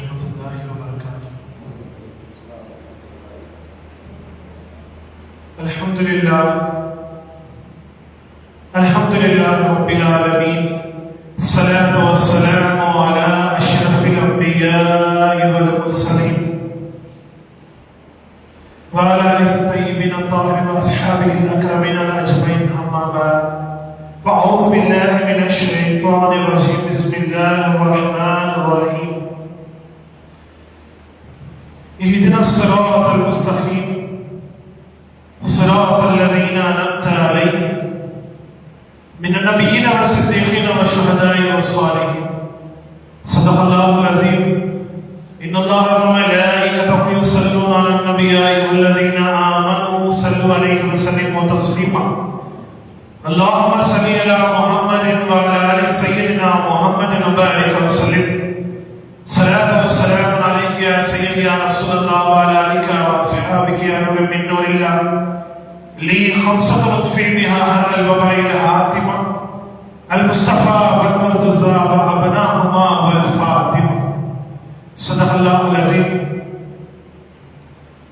ورحمۃ اللہ وبرکاتہ۔ الحمد للہ رب العالمین، الصلاۃ والسلام علی اشرف الانبیاء والمرسلین وعلی آلہ الطیبین الطاہرین واصحابہ الاکرمین اجمعین، اما بعد، فاعوذ باللہ من الشیطان الرجیم، بسم اللہ الرحمن الرحیم، اہدنا الصراط المستقیم صراط الذین انعمت علیہم من النبیین والصدیقین والشہداء والصالحین، صدق اللہ العظیم۔ ان اللہ وملائکتہ یصلون علی النبی یا ایھا الذین آمنوا صلوا علیہ وسلموا تسلیما، اللہم صل علی محمد وعلی آل سیدنا محمد وبارک وسلم، صلاۃ والسلام علیک یا سیدی یا رسول اللہ وعلی آلک واصحابک یا نور من نور اللہ، لی خمسۃ لطفی بها هذا الوباء الحاتمہ، المصطفى والمرتضى وابناهما والفاطمہ، صدق اللہ العظیم۔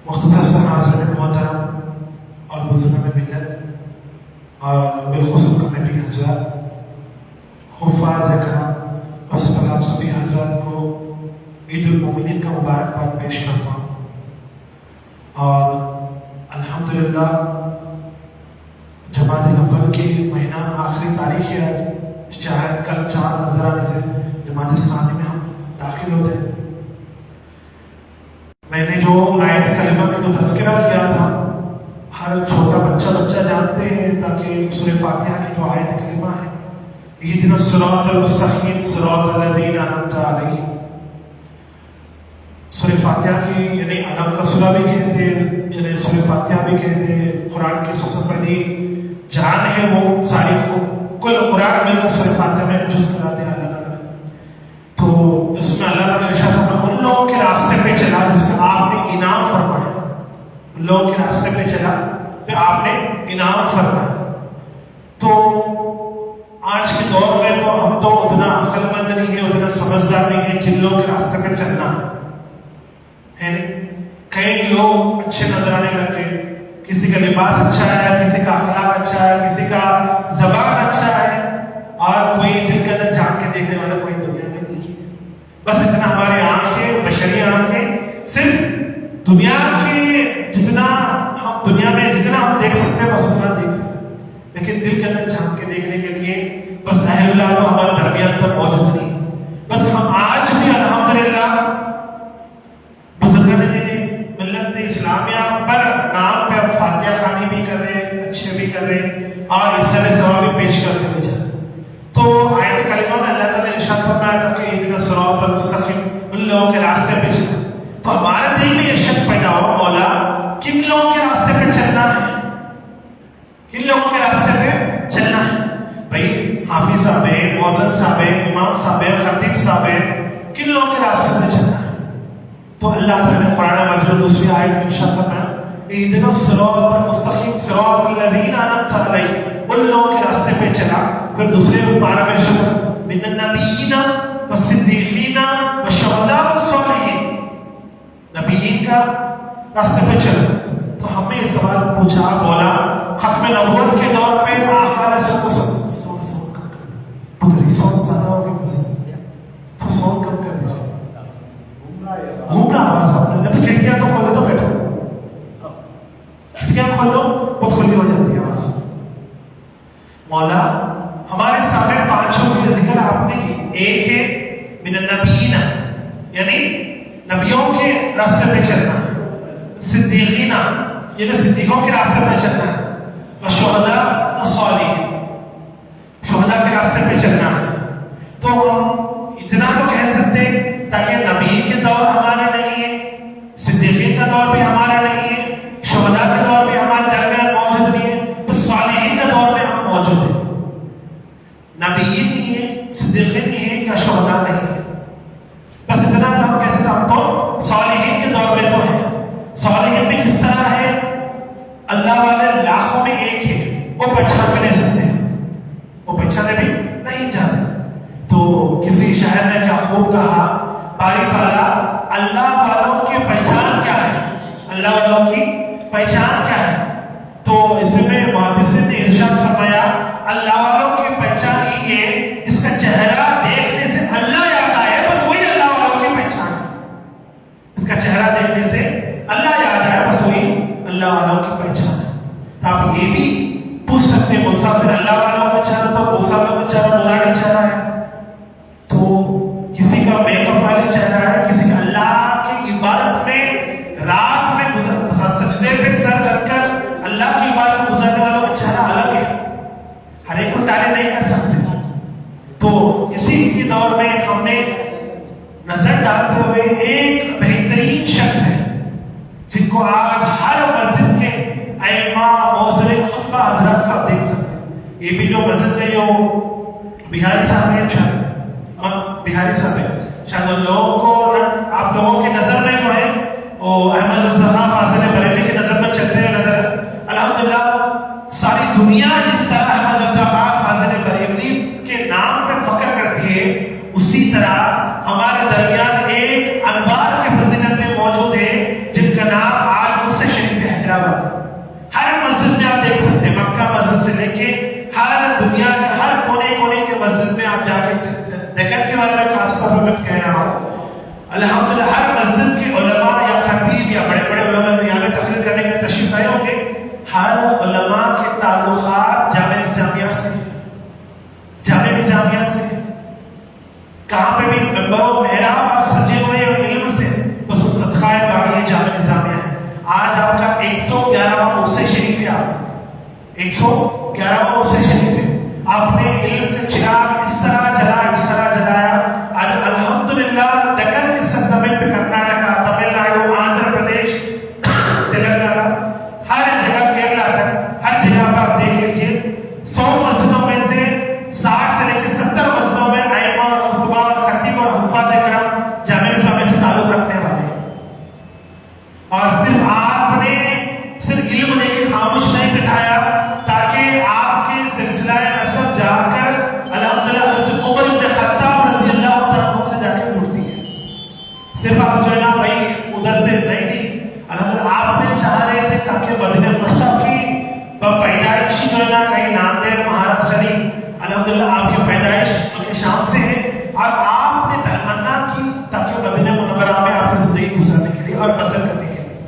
مختصر سے حاضرین محترم اور بزرگان ملت اور بالخصوص کمیٹی حضرات، حفاظ کرام، اور سب آپ سبھی حضرات کو عید المومنین کا مبارکباد پیش کرتا ہوں۔ اور الحمدللہ جماعت الاول کی مہینہ آخری تاریخ ہے آج، شاید کل 4 نظر آنے سے جماعت ثانی میں ہم داخل ہوتے ہیں۔ میں نے جو آیت کلمہ کا جو تذکرہ کیا تھا، ہر چھوٹا بچہ جانتے ہیں، تاکہ سورہ فاتحہ کی جو آیت کلمہ ہے، اہدنا الصراط المستقیم صراط الذین انعمت علیہم، سورہ فاتحہ کی یعنی علم کا سورہ بھی کہتے ہیں، یعنی سورہ فاتحہ بھی کہتے ہیں۔ قرآن کی سب سے پہلی جان ہے وہ ساری کل قرآن مل کر سورہ فاتحہ میں جز کراتے ہیں اللہ تعالیٰ۔ تو اس میں اللہ تعالیٰ نے ارشاد فرمایا ان لوگوں کے راستے پہ چلا جس پہ آپ نے انعام فرمایا، ان لوگوں کے راستے پہ چلا پھر آپ نے انعام فرمایا۔ تو آج کے دور میں تو ہم تو اتنا عقل مند نہیں ہے، اتنا سمجھدار نہیں ہے جن لوگوں کے راستے پہ چلنا ہے۔ کئی لوگ اچھے نظر آنے لگ گئے، کسی کا لباس اچھا ہے، کسی کا اخلاق اچھا ہے، کسی کا زبان اچھا ہے، اور کوئی دل کے اندر جھانک کے دیکھنے والا کوئی دنیا میں نہیں ہے۔ بس اتنا ہماری آنکھیں، بشری آنکھیں، صرف دنیا کے جتنا ہم دیکھ سکتے ہیں بس اتنا دیکھ رہے ہیں، لیکن دل کے اندر جھانک کے دیکھنے کے لیے بس اہل اللہ تو ہمارے درمیان تک موجود نہیں ہے۔ بس ہم آج بھی الحمدللہ ملت اسلامیہ پر نام پہ اب فاتحہ خوانی بھی کر رہے ہیں، اچھے بھی کر رہے ہیں، اور اس سے ثواب بھی پیش کرتے ہوئے جا رہے ہیں۔ تو آیت کلمہ میں اللہ تعالیٰ نے ارشاد فرمایا تھا کہ اہدنا الصراط المستقیم، ان لوگوں کے راستے پہ چلنا۔ تو ہمارے دل میں یہ شک پیدا ہوا، مولا کن لوگوں کے راستے پہ چلنا ہے، کن لوگوں کے راستے پہ چلنا ہے؟ بھائی حافظ صاحب ہے، مؤذن صاحب ہے، امام صاحب ہے، خطیب صاحب ہے، کن لوگوں کے راستے پہ چلنا ہے؟ تو اللہ تعالیٰ نے قرآن مجید دوسری آیت میں ارشاد فرمایا اہدنا الصراط المستقیم صراط الذین انعمت علیہم، ان لوگوں کے راستے پہ چلا۔ پھر دوسرے پارہ میں ارشاد من النبیین والصدیقین والشہداء والصالحین، نبیین کا راستے پہ چلا۔ تو ہمیں یہ سوال پوچھا، مولا ختم نبوت کے دور پہ آقا نے سب کو سوال زیادہ ہو گیا، تو سوال کم کر دیا، گھوم رہا آواز آپ نے تو کھڑکیاں تو کھولو تو بیٹھو، کھڑکیاں کھولو بہت کھلی ہو جاتی ہے آواز۔ مولا ہمارے سامنے 5 کی ذکر آپ نے کی، ایک ہے من النبیین یعنی نبیوں کے راستے پہ چلنا، صدیقین یعنی صدیقوں کے راستے پہ چلنا ہے، والشہداء والصالحین شہداء کے راستے پہ چلنا ہے۔ تو ہم اتنا تو کہہ سکتے تاکہ نبی کے دور ہمارے نہیں ہے، صدیقین کا دور بھی ہمارا نہیں ہے، شہداء کا دور بھی ہمارے درمیان موجود نہیں ہے، بس صالحین کا دور میں ہم موجود ہیں۔ نبیین نہیں ہے، صدیقین نہیں ہے یا شہداء نہیں ہے، بس اتنا تو ہم کہہ سکتے ہم تو صالحین کے دور میں تو ہیں۔ صالحین میں کس طرح ہے؟ اللہ والے لاکھوں میں ایک ہے، وہ پہچان بھی نہیں سکتے، وہ پہچانے بھی نہیں جاتے۔ تو کسی شاعر نے کیا خوب کہا، باری تعالیٰ اللہ والوں کی پہچان کیا ہے؟ اللہ والوں کی پہچان کیا ہے؟ تو اس میں محدثین نے ارشاد فرمایا اللہ والوں کی پہچان یہ ہے جس کا چہرہ دیکھنے سے اللہ یاد آئے، بس وہی اللہ والوں کی پہچان ہے۔ اس کا چہرہ دیکھنے سے اللہ یاد آئے، بس وہی اللہ والوں کی پہچان ہے۔ تو آپ یہ بھی پوچھ سکتے ہیں مسافر اللہ والوں کا چہرہ تو مسافر کا چہرہ نورانی چہرہ ہے، تو کسی کا میک اپ والی چہرہ ہے، کسی کا اللہ کی عبادت میں رات میں سجدے پہ سر رکھ کر اللہ کی عبادت میں گزارنے والوں کا چہرہ الگ ہے، ہر ایک کو ٹالے نہیں کر سکتے۔ تو اسی کے دور میں ہم نے نظر ڈالتے ہوئے ایک بہترین شخص ہے جن کو آج ہر مسجد کے ائمہ موذن خطبہ حضرات کا آپ دیکھ سکتے ہیں۔ یہ بھی جو مسجد میں جو بہاری صاحب ہیں، بہاری صاحب ہیں، شاید ان لوگوں کو آپ لوگوں کی نظر میں جو ہے وہ احمد رضا فاضل بریلوی کی نظر میں چلتے ہیں نظر الحمدللہ ساری دنیا جس طرح احمد رضا فاضل بریلوی کے نام پہ فخر کرتی ہے، اسی طرح ہمارے درمیان ایک انوار کے فضیلت میں موجود ہے جن کا نام آج مرسد شریف حیدرآباد۔ ہر مسجد میں آپ دیکھ سکتے ہیں، مکہ مسجد سے لے کے ہر دنیا کے ہر کونے کونے کے مسجد میں آپ جا کے دکن کے بارے میں خاص طور پر میں کہہ رہا ہوں، الحمدللہ ہر مسجد کے علماء یا خطیب یا بڑے بڑے علماء یہاں پہ تقریر کرنے کے تشریف لائے ہوں گے، ہر علماء کے تعلقات جامعہ نظامیہ سے، جامعہ نظامیہ سے کہاں پہ بھی ممبر و محراب سجے ہوئے علم سے، بس اس صدقہ باری جامعہ نظامیہ ہے۔ آج آپ کا 111واں عرصہ شریف ہے، آپ 111واں عرصہ شریف ہے، آپ نے علم کا چراغ اس طرح جلایا۔ آج الحمدللہ دکن کی سرزمین پہ کرناٹکا، تمل ناڈو، آندھرا پردیش، تلنگانہ، ہر جگہ کیرلا تک ہر جگہ پر آپ دیکھ لیجیے 100 مسجدوں میں سے 60 سے لے کے 70 مسجدوں میں ائمہ، خطبہ، خطیب اور حفاظ کرام جامعہ نظامیہ سے تعلق رکھنے والے ہیں۔ اور صرف آپ نے صرف علم دے کے خاموش نہیں بٹھایا تاکہ آپ کے سلسلہ نسب جا کر الحمدللہ حضرت عمر بن خطاب رضی اللہ عنہ سے جا کے جڑتی ہے۔ صرف آپ جو ہے نا بھائی ادھر سے نہیں، الحمدللہ آپ نے چاہ رہے تھے تاکہ مدینہ مصطفیٰ کی پیدائشی جو ہے نا کہیں ناندیڑ مہاراشٹر، الحمدللہ آپ کی پیدائش کے شام سے ہے، اور آپ نے تمنا کی تاکہ مدینہ منورہ میں آپ کی زندگی گزارنے کے لیے اور بسر کرنے کے لیے۔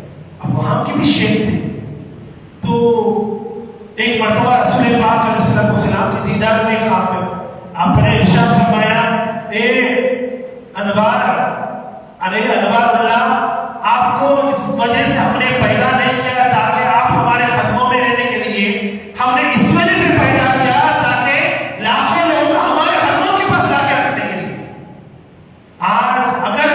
اب وہاں کی بھی شیخ تھے، تو ایک مرتبہ رسول پاک علیہ السلام کی دیدار میں خواب میں آپ نے ارشاد فرمایا، اے انوار اللہ، آپ کو اس وجہ سے ہم نے پیدا نہیں کیا تاکہ آپ ہمارے قدموں میں رہنے کے لیے، ہم نے اس وجہ سے پیدا کیا تاکہ لاکھوں لوگ ہمارے قدموں کے پاس لا کے رکھنے کے لیے۔ آج اگر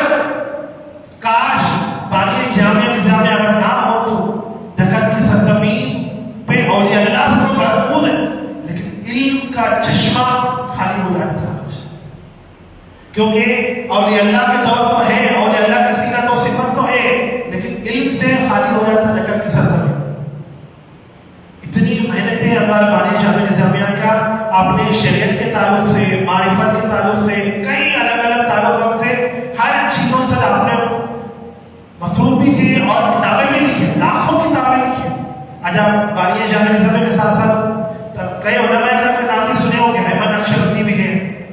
کاش باقی جامعہ نظامیہ اگر نہ ہو تو دکن کی سرزمین پہ اولیاء اللہ سے تو بھرپور ہے، لیکن علم کا چشمہ خالی ہو جاتا ہے، کیونکہ اولیاء اللہ کے دور تو ہے، اولیاء اللہ کا سیرت و صفت تو ہے، لیکن علم سے خالی ہو جاتا ہے دکن کی سرزمین۔ اتنی محنتیں ہمارے بانی جامعہ نظامیہ کا، آپ نے شریعت کے تعلق سے، معرفت کے تعلق سے، کئی الگ الگ تعلقات سے، ہر چیزوں سے آپ نے مصروف بھی تھے اور کتابیں بھی لکھی، لاکھوں کتابیں لکھی۔ آج آپ بانی جامعہ نظامیہ کے ساتھ ساتھ کئی علماء کرام کے نام بھی سنے ہوں گے، احمد نقشبندی بھی ہے،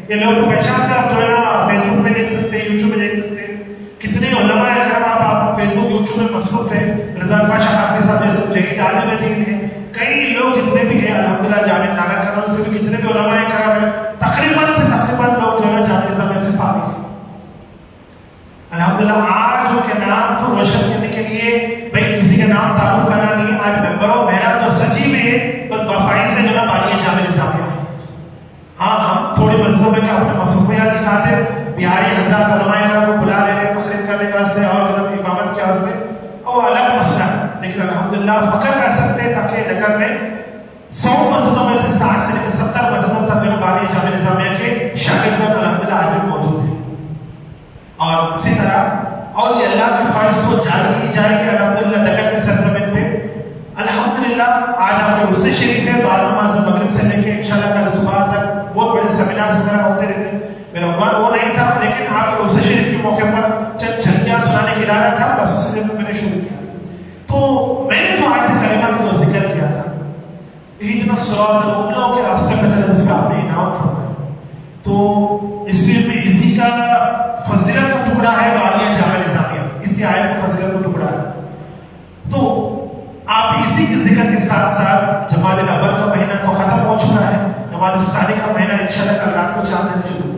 یہ لوگ کو پہچان کر آپ جو ہے نا فیس بک پہ دیکھ سکتے ہیں، یوٹیوب پہ دیکھ سکتے ہیں، کتنے علماء کرام آپ فیس بک یوٹیوب میں مصروف ہیں۔ رضا پاشا خاتمی صاحب جیسے مجاہد عالم دین ہیں، کئی لوگ جتنے بھی ہیں الحمدللہ جامعہ ناگر کرنول سے بھی کتنے بھی علماء کرام ہیں، تقریباً لوگ جو ہے جامعہ نظامیہ سے فارغ ہیں۔ الحمدللہ آج ان کے نام کو روشن کرنے کے لیے بھائی کسی کا نام تعارف کرنا نہیں ہے، آج ممبروں محراب تو سجی میں پر بفائی سے جو نا بانی جامعہ نظامیہ ہے۔ ہاں ہم تھوڑے مسجدوں میں کیا اپنے مصروفیات دکھاتے، بہاری حضرات علماء کرام کو بلا لینے تقریر کرنے کا سے اور جناب امامت کے واسطے، اور الگ مسئلہ ہے، لیکن الحمدللہ فخر کر سکتے ہیں تاکہ دکن میں 100 مسجدوں میں سے 60 سے لے کر 70 مسجدوں تک میرے بانی جامعہ نظامیہ کے شاگردان الحمدللہ آج بھی موجود ہیں۔ اور اسی طرح اور یہ اللہ کی خواہش تو جاری ہی جاری ہے الحمدللہ دکن کی سرزمین پہ۔ الحمدللہ آج آپ کے عرصہ شریف ہے، بعد نماز مغرب سے لے کے انشاءاللہ کل صبح تک بہت بڑے سیمینار ہوتے رہتے ہیں۔ میرا عنوان وہ نہیں تھا، لیکن آپ کے عرصہ شریف کے موقع پر چند جھلکیاں سنا الصراط، ان لوگوں کے راستے پہ چلے جس پہ آپ نے انعام فرمایا. تو اسی کا فضیلت کا ٹکڑا ہے بالیہ جامع نظامیہ، اسی آیت کا فضیلت کا ٹکڑا ہے. تو آپ اسی کے ذکر کے ساتھ ساتھ جماعت الاول کا مہینہ تو ختم ہو چکا ہے، جماعت الثانی کا مہینہ انشاءاللہ کل رات کو چاند دینے شروع.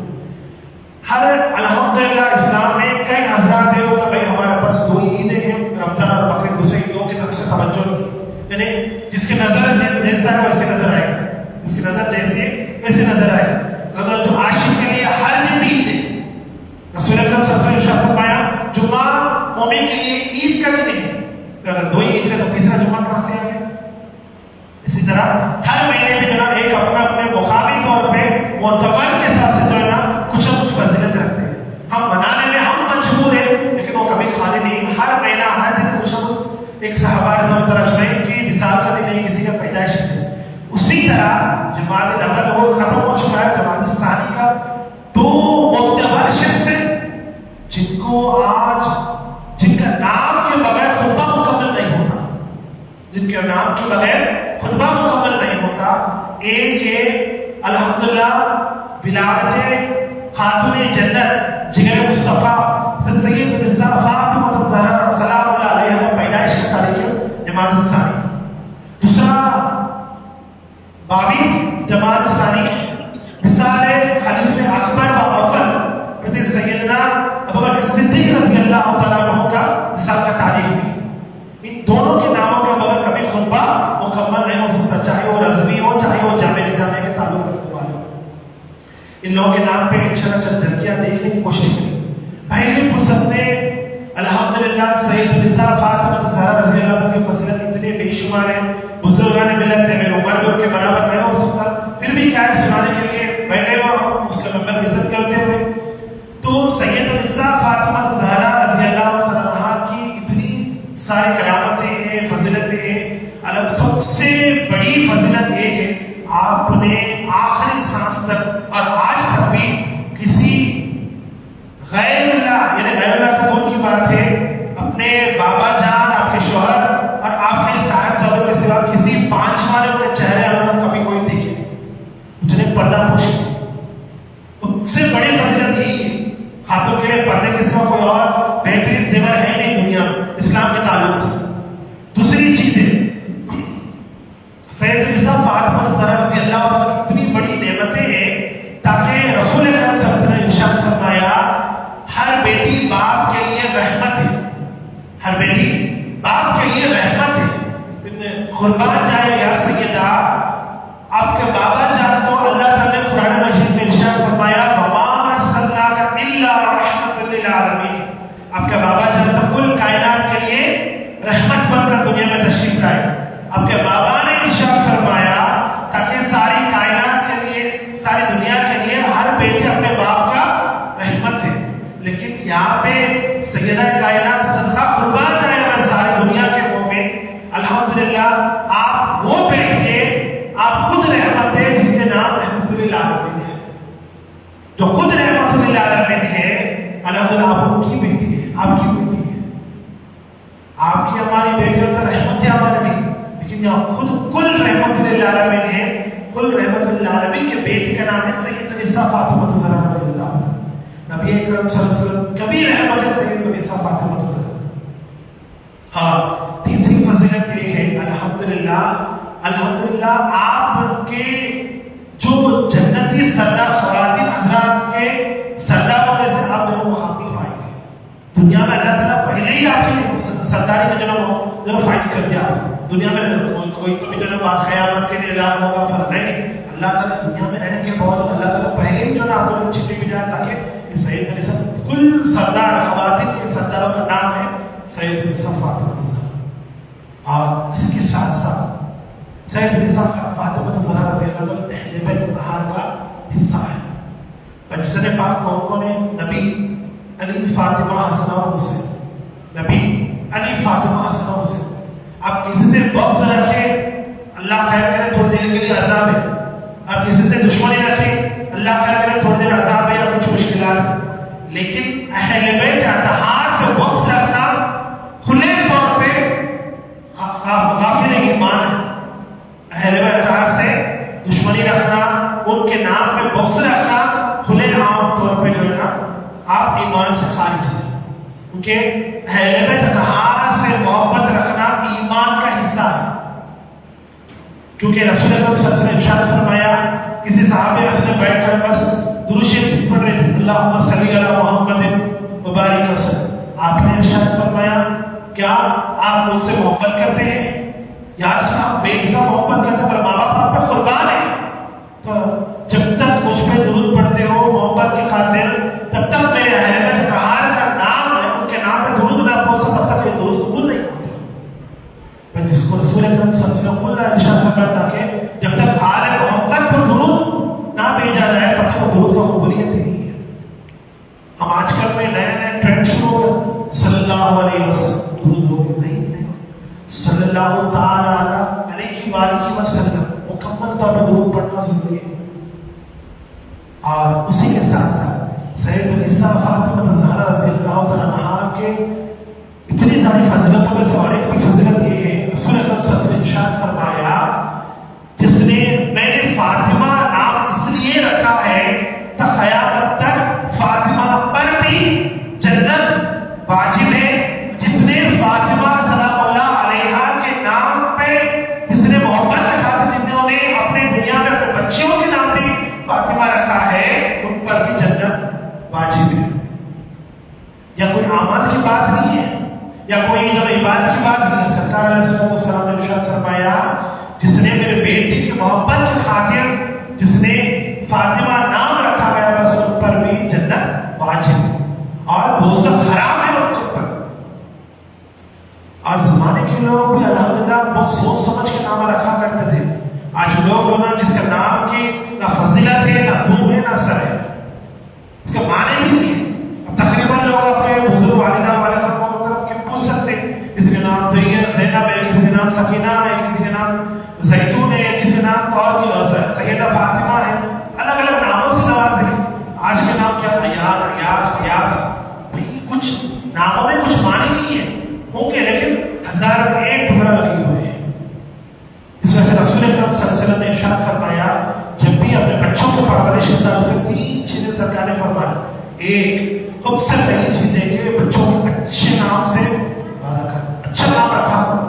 ہر الحمدللہ اسلام میں کئی حضرات ہیں کہ بھائی ہمارے پاس دو عیدیں ہیں، رمضان اور بقرعید، دوسرے عیدوں کی طرف سے توجہ نہیں، یعنی جس کی نظر جیسا ہے ویسے نظر آئے گا، جس کی نظر جیسے ویسے نظر آئے گا. مگر جو عاشق کے لیے ہر دن عید ہے. رسول اکرم صلی اللہ علیہ وسلم نے فرمایا جمعہ مومن کے لیے عید کا دن ہے. اگر دو عید ہے تو تیسرا جمعہ کہاں سے آ گیا؟ اسی طرح ہر مہینے میں جناب ایک اپنے مقامی طور پہ معتبر کے حساب سے جو ہے نا کچھ نہ کچھ فضیلت رکھتے ہیں. ہم منانے میں ہم مجبور ہیں لیکن وہ کبھی خالی نہیں. ہر مہینہ ہر دن کچھ نہ کچھ. ایک صحابہ رضوان اجمعین کی مثال کا دن ہے، کسی کا پیدائش ہے. اسی طرح جماعت الاول وہ ختم ہو چکا ہے، جماعت الثانی کا دو معتبر شخص ہیں جن کو آج جن کا نام کے بغیر خطبہ مکمل نہیں ہوتا، جن کے نام کے بغیر خطبہ مکمل نہیں ہوتا. ایک ہے الحمدللہ ولادت خاتون جنت جگر مصطفیٰ سید النساء فاطمہ الزہرا سلام اللہ علیہا کا پیدائش کی تاریخ جماعت الثانی. دوسرا 22 جماعت الثانی مثال خلیفہ اکبر و اول حضرت سیدنا ابوبکر صدیق رضی اللہ تعالیٰ عنہ کا مثال کا تاریخ بھی. ان دونوں کے ناموں کے بغیر کبھی خطبہ مکمل نہیں ہو سکتا، چاہے وہ رضوی ہو چاہے وہ جامع نظامیہ کے تعلق رکھنے والے ہو. ان لوگوں کے نام پہ انشاءاللہ چند جھلکیاں دیکھنے کی کوشش کریں. پہلی فرصت میں الحمدللہ سید النساء فاطمہ الزہرا رضی اللہ عنہ کی فضیلت اتنی بے شمار ہے. بزرگان ملت ہے، میرے عمر بھی ان کے برابر نہیں ہو سکتا، پھر بھی کیا ہے سنانے کے لیے بیٹھے ہوئے ہم مسلم ممبر کی عزت کرتے ہوئے. تو سید النساء فاطمہ الزہرا رضی اللہ عنہا کی اتنی ساری کرامتیں ہیں، فضیلتیں ہیں. الگ سب سے بڑی فضیلت یہ ہے آپ نے آخری سانس تک اور آج تک بھی کسی غیر اللہ، یعنی غیر اللہ تو دور کی بات ہے، اپنے بابا جان، آپ کے شوہر اور آپ کے صاحب زادوں کے سوا کسی 5 والوں کے چہرے انہوں کبھی کوئی دیکھے نہیں، جنہیں پردہ پوش ہے. اس سے بڑی فضیلت یہی ہے. ہاتھوں کے لیے پردے کے سوا کوئی اور بہترین زیور ہے نہیں دنیا میں اسلام کے تعلق سے. دوسری چیز ہے سید النساء فاطمہ الزہرا رضی اللہ عنہ کی اتنی بڑی نعمتیں ہیں تاکہ رسول اکرم صلی اللہ علیہ وسلم نے ارشاد فرمایا ہر بیٹی باپ کے لیے رحمت ہے، ہر بیٹی باپ کے لیے رحمت ہے. قربان جائے یا سیدہ آپ کے بابا جان تو اللہ تعالیٰ نے قرآن مجید میں ارشاد فرمایا وما ارسلناک الا رحمۃ للعالمین. آپ کے بابا جان تو کل کائنات کے لیے رحمت بن کر دنیا میں تشریف لائے. آپ کے بابا نے ارشاد فرمایا تاکہ ساری کائنات کے لیے، ساری دنیا کے لیے ہر بیٹی اپنے باپ کا رحمت ہے. لیکن یہاں پہ سیدہ کائنات صدقہ قربان جائے اگر ساری دنیا کے مومن، الحمدللہ آپ وہ بیٹی ہے، آپ خود رحمت ہے جن کے نام رحمت للعالمین ہے، جو خود رحمت للعالمین ہے. الحمدللہ آپ ان کی بیٹی ہے، آپ کی بیٹی ہے. آپ کی ہماری بیٹیوں کا رحمت ہے ہمارے نہیں، لیکن یہاں خود کل رحمت للعالمین ہے. کل رحمت للعالمین کے بیٹی کا نام ہے سید النساء فاطمہ الزہرا رضی اللہ عنہا. نبی اکرم صلی اللہ علیہ وسلم کبھی رحمت ہے سید النساء فاطمہ الزہرا. ہاں تیسری فضیلت یہ ہے الحمدللہ آپ کے جو جنتی سردار خواتین حضرات کے سرداروں میں سے آپ میرے کو خاطر پائیں گے. دنیا میں اللہ تعالیٰ پہلے ہی آپ کی سرداری کا جنم فائز کر دیا. دنیا میں کوئی تو بھی جنم قیامت کے لیے اعلان ہوگا فرق نہیں. اللہ تعالیٰ دنیا میں رہنے کے بعد اللہ تعالیٰ پہلے ہی جو نا آپ لوگوں چھٹی بھی جائے تاکہ سید النساء کل سردار خواتین کے سرداروں کا نام ہے سید النساء فاطمہ الزہرا. اور اس کے ساتھ ساتھ سید النساء فاطمہ الزہرا رضی اللہ عنہ اہل بیت الطہار کا حصہ ہے. بچسن پاک کون ہے؟ نبی علی فاطمہ حسن اور حسین. نبی علی فاطمہ حسن اور حسین. آپ کسی سے بغض رکھیں اللہ خیر کرے تھوڑی دیر کے لیے عذاب ہے، اور کسی سے دشمنی رکھیں اللہ خیر کرے تھوڑی دیر عذاب ہے یا کچھ مشکلات ہیں. لیکن اہل بیت اطہار سے بغض رکھنا کھلے طور پہ غافل ایمان ہے. اہل بیت اطہار سے کیونکہ اہل بیت اطہار سے محبت رکھنا ایمان کا حصہ ہے. کیونکہ رسول اللہ صلی اللہ علیہ وسلم نے ارشاد فرمایا, کسی صحابی نے بیٹھ کر بس درود شریف پڑھ رہے تھے, اللہم صلی علی محمد مبارک وسلم. آپ نے ارشاد فرمایا, کیا آپ مجھ سے محبت کرتے ہیں؟ یاد سے آپ بے حساب محبت کرتے ہیں, پر ماں باپ آپ پہ قربان ہیں. تو جب تک مجھ پہ درود پڑھتے ہو محبت کی خاطر, تب تک میرے اہل بیت اطہار کا نام ہے, ان کے نام پہ درود نہ پہنچا تب تک یہ درود قبول نہیں ہوتا. پر جس کو رسول اکرم صلی اللہ علیہ وسلم خود ارشاد فرمایا کہ جب تک آل محمد پر درود نہ بھیجا جائے تب تک درود کا قبولیت ہی نہیں ہے. ہم آج کل میں نئے نئے ٹرینڈ شروع ہو گئے, صلی اللہ علیہ وسلم درود ہو گئے, نہیں صلی اللہ تعالی علیہ وآلہ وسلم مکمل طور پر درود پڑھنا ضروری ہے. اور اسی کے ساتھ ساتھ سید النساء فاطمہ الزہرا رضی اللہ تعالی عنہا کے اتنی ساری فضیلتوں میں سے اور ایک بھی فضیلت یہ ہے, رسول اکرم صلی اللہ علیہ وسلم نے ارشاد فرمایا, جس نے میں نے فاطمہ نام اس لیے رکھا ہے تا قیامت تک فاطمہ پر بھی جنت واجب ہے. جس نے فاطمہ سلام اللہ علیہا کے نام پہ جس نے محبت رکھا تھا, جنہوں نے اپنے دنیا میں اپنے بچیوں کے نام پہ فاطمہ رکھا ہے, ان پر بھی جنت واجب ہے. یا کوئی اعمال کی بات نہیں ہے, یا کوئی جو عبادت کی بات نہیں ہے. سرکار علیہ السلام نے ارشاد فرمایا, جس نے میرے بیٹی کی محبت کی خاطر جس نے فاطمہ نام رکھا گیا, بس ان پر بھی جنت واجب ہے اور دوزخ حرام ہے ان کے اوپر. اور زمانے کے لوگ بھی الحمدللہ بہت سوچ سمجھ کے نام رکھا کرتے تھے. آج لوگ ہونا جس کا نام کی نہ فضیلت ہے, نہ دھوم ہے, نہ سر ہے, اس کا معنی بھی نہیں ہے. اب تقریباً لوگ اپنے بزرگ والدہ والے سب کو پوچھ سکتے ہیں, کسی کا نام زینب ہے, کسی کا نام سکینہ ہے, کسی کا نام زیتون ہے, کسی کا نام اور سیدہ فاطمہ ہے, الگ الگ ناموں سے نواز دیں. آج کے نام کیا, ایاز, ایاز, ایاز, بھائی کچھ ناموں میں کچھ معنی نہیں ہے اوکے, لیکن ہزار ایک ٹکڑا لگے ہوئے ہیں. اس وجہ سے رسول اکرم صلی اللہ علیہ وسلم نے ارشاد فرمایا, جب بھی اپنے بچوں کو پرورش کرتا ہے اسے تین چیزیں سرکار نے فرمایا. ایک سب سے پہلی چیز ہے کہ بچوں کو اچھے نام سے اچھا نام رکھا کرو.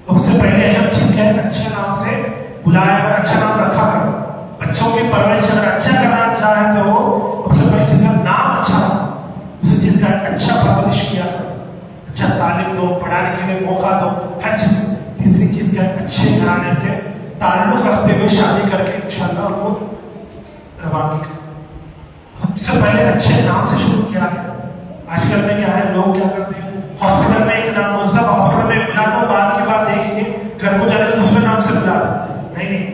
سب سے پہلے اہم چیز کیا ہے, اچھے نام سے بلایا کر, اچھا نام رکھا کرو. بچوں کی پرورش اگر اچھا کرنا چاہے تو سب سے پہلی چیز کا نام اچھا رکھو, اسی چیز کا اچھا پرورش کیا کرو, اچھا تعلیم دو, پڑھانے کے لیے موقع دو, ہر چیز. تیسری چیز کیا ہے, اچھے گھرانے سے تعلق رکھتے ہوئے شادی کر کے انشاءاللہ ان کو روانگی کرو. اس سے پہلے اچھے نام سے شروع کیا ہے. آج کل میں کیا ہے, لوگ کیا کرتے ہیں, ہاسپٹل میں ایک نام بول سب ہاسپٹل میں بلا دو, بعد کے بعد دیکھ کے گھر کو جانے کے دوسرے نام سے بلا دو. نہیں نہیں,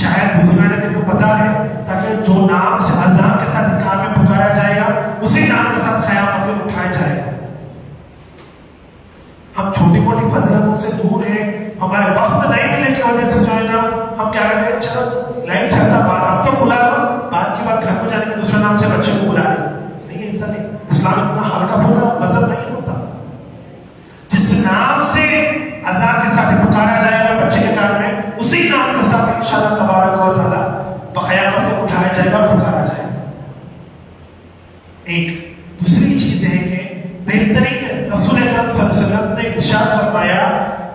شاید بزرگان نے کو پتا ہے تاکہ جو نام سے اذان کے ساتھ کام میں پکارا جائے گا اسی نام کے ساتھ قیامت میں اٹھایا جائے گا. ہم چھوٹی موٹی فضیلتوں سے دور ہیں, ہمارے وقت نہیں ملنے کی وجہ سے جو ہے نا ہم کیا کہتے ہیں, چلو لائٹ چلتا بعد اب تو بلا دو, بعد کے بعد گھر کو جانے کے دوسرے نام سے بچے کو بلا دیں. نہیں, ایسا نہیں. اسلام اتنا ہلکا پھلکا مذہب نہیں ہوتا. جس نام سے اذان کے ساتھ پکارا جائے گا بچے کے کان میں, اسی نام کے ساتھ انشاءاللہ تبارک و تعالیٰ بقیامت میں اٹھایا جائے گا اور پکارا جائے گا. ایک دوسری چیز ہے کہ بہترین رسول اکرم صلی اللہ علیہ وسلم نے ارشاد فرمایا,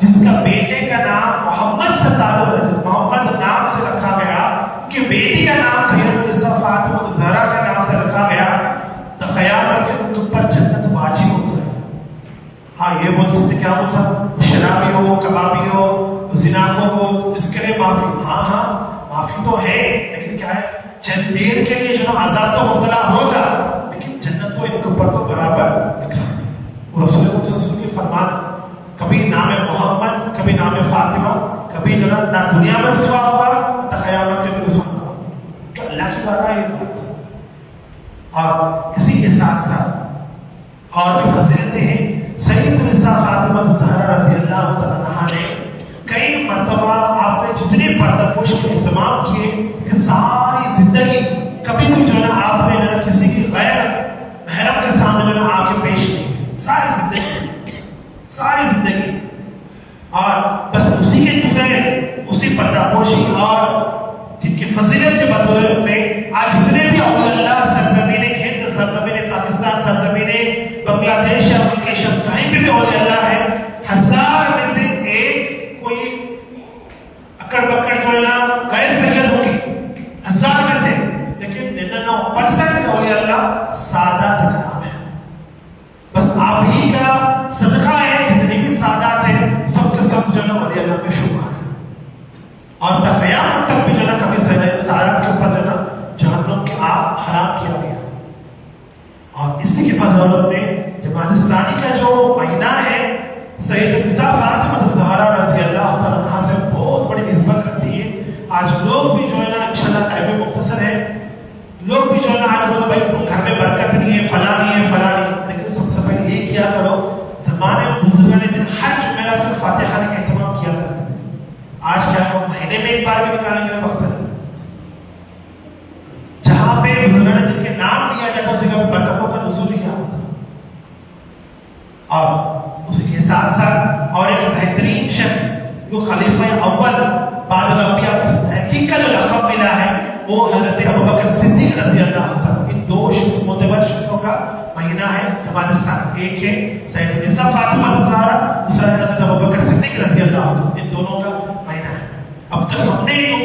جس کا بیٹے کا نام محمد سے تعلق ہے, محمد نام سے رکھا گیا, کہ بیٹی کا نام سید النساء فاطمہ الزہرا کے نام سے رکھا گیا, تو قیامت کے ان کے اوپر جنت واجب ہوتا ہے. ہاں یہ بول سکتے, کیا بول سکتے, شرابی ہو, کبابی ہو, زناخو ہو, اس کے لیے معافی. ہاں ہاں معافی تو ہے, لیکن کیا ہے, چند دیر کے لیے جو عذاب تو مبتلا ہوگا, لیکن جنت تو ان کے اوپر تو برابر لکھا ہے. رسول اللہ صلی اللہ علیہ وسلم کی فرمان, کبھی نام محمد, کبھی نام فاطمہ, کبھی جو نہ دنیا میں رسوا ہوگا نہ قیامت میں بھی رسوا ہوگا. کہ اللہ کی بات ہے یہ بات. اور اسی کے ساتھ ساتھ اور بھی فضیلتیں ہیں. سید النساء فاطمہ الزہرا رضی اللہ تعالیٰ عنہا نے کئی مرتبہ آپ نے جتنے پردہ پوش کے اہتمام کیے کہ ساری زندگی کبھی بھی جو ہے نا آپ نے جو کسی کی غیر محرم کے سامنے جو ہے آ کے پیش نہیں, ساری زندگی. اور بس اسی کے طفیل, اسی پردہ پوشی اور جن کی فضیلت کے بدولت میں آج جتنے بھی اولیاء اللہ سرزمین ہند, سرزمین پاکستان, سرزمین بنگلہ لوگ بھی جو ہے نا انشاءاللہ ٹائم مختصر ہے، لوگ بھی جو ہے نا آج بولو بھائی گھر میں برکت نہیں ہے، فلاں نہیں ہے، فلاں نہیں ہے، لیکن سب سے پہلے یہ کیا کرو، زمانے بزرگان دن ہر جمعرات کو فاتحہ خانے کا اہتمام کیا کرتے تھے. آج کیا ہے مہینے میں ایک بار بھی نکالنے کے لیے وقت نہیں. جہاں پہ بزرگان دن کے نام لیا جاتا اس جگہ برکتوں کا نزول کیا ہوتا. اور اس کے ساتھ ساتھ اور ایک بہترین شخص جو خلیفہ اول بعد الانبیاء تحقیق کا جو لقب ملا ہے وہ حضرت ابوبکر صدیق رضی اللہ عنہ. ان دو شخص معتبر شخصوں کا مہینہ ہے جماعت الثانی. ایک ہے سیدہ نساء فاطمہ الزہرا، دوسرا ہے حضرت ابوبکر صدیق رضی اللہ عنہ. ان دونوں کا مہینہ ہے. اب تک ہم نے جو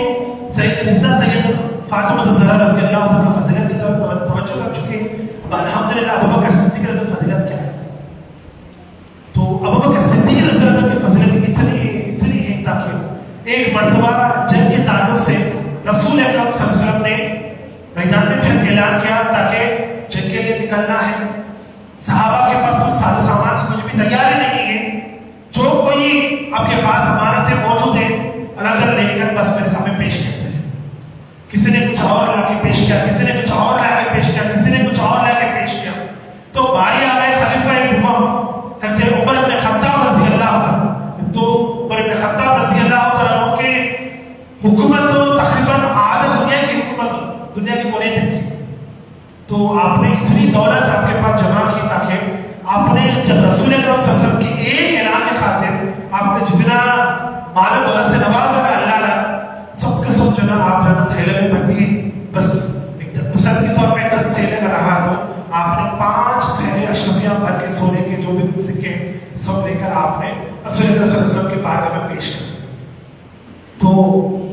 سیدہ نساء سیدہ فاطمہ الزہرا رضی اللہ عنہ کی فضیلت کی طرف توجہ کر چکے ہیں. اب الحمدللہ ابوبکر صدیق رضی اللہ عنہ فضیلت کیا ہے؟ تو ابوبکر صدیق رضی اللہ عنہ کی فضیلت اتنی ہے تاکہ ایک مرتبہ جنگ کے تعلق سے رسول اکرم صلی اللہ علیہ وسلم نے میدان میں جنگ اعلان کیا تاکہ جنگ کے لیے نکلنا ہے. صحابہ کے پاس کچھ ساز و سامان کی کچھ بھی تیاری نہیں ہے. جو کوئی آپ کے پاس امانتیں موجود ہیں الگ لے کر بس میرے سامنے پیش کرتے ہیں. کسی نے کچھ اور لا کے پیش کیا، کسی نے کچھ اور لا کے پیش کیا، کسی نے کچھ اور لا کے پیش کیا. تو بھائی آ گئے خلیفہ دوم حضرت عمر بن خطاب رضی اللہ عنہ. تو عمر بن خطاب رضی اللہ عنہ کے حکومت تو تقریباً آدھا دنیا کی حکومت دنیا کے کونے تک تھی. تو آپ نے اتنی دولت آپ کے پاس جمع کی تاکہ آپ نے جب رسول اکرم صلی اللہ علیہ وسلم کی ایک اعلان کے خاطر آپ نے جتنا مال و دولت سے نوازا تھا اللہ نے سب کے سب جو ہے آپ نے تھیلے میں بند دیے. بس مثال کے طور پہ 10 تھیلے کا رہا تو آپ نے 5 تھیلے اشرفیاں بھر کے سونے کے جو بھی سکے سب لے کر آپ نے رسول اکرم صلی اللہ علیہ وسلم کے بارگاہ میں پیش کر دیا. تو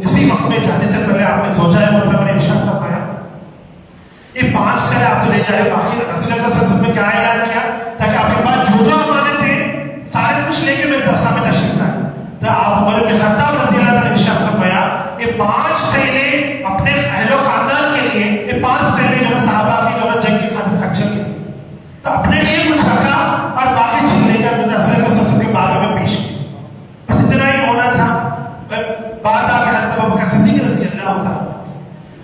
اسی وقت میں جانے سے پہلے آپ نے سوچا ہے مطلب نے ارشاد فرمایا یہ 5 تھیلے آپ لے جائے. باقی رسول اکرم صلی اللہ علیہ وسلم نے کیا اعلان کیا تاکہ آپ کے پاس جو امانت تھے سارے کچھ لے کے میرے سامنے تشریف لائے. تو آپ عمر بن خطاب رضی اللہ عنہ نے ارشاد فرمایا یہ 5 تھیلے اپنے اہل و خاندان کے لیے، یہ 5 تھیلے جو صحابہ کی جو جنگ کی خاطر خرچہ کے لیے، تو اپنے لیے کچھ رکھا اور باقی چیز لے کر رسول اللہ صلی اللہ علیہ وسلم کے بارگاہ میں پیش کی. بس اتنا ہی ہونا تھا. بات آ گئی حضرت ابوبکر صدیق رضی اللہ عنہ.